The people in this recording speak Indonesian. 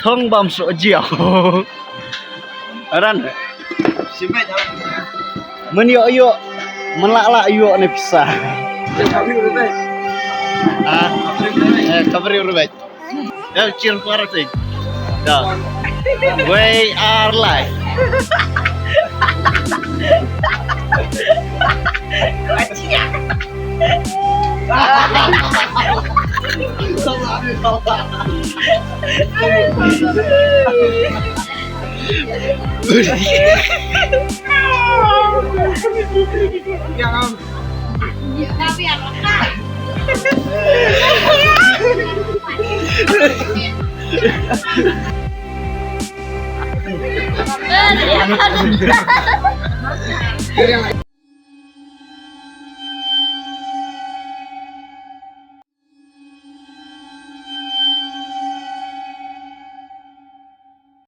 thông bầm sổ chiều ran menyo yo melala yo ne bisa cover your right ya chill keluar sih dah we are live Tapi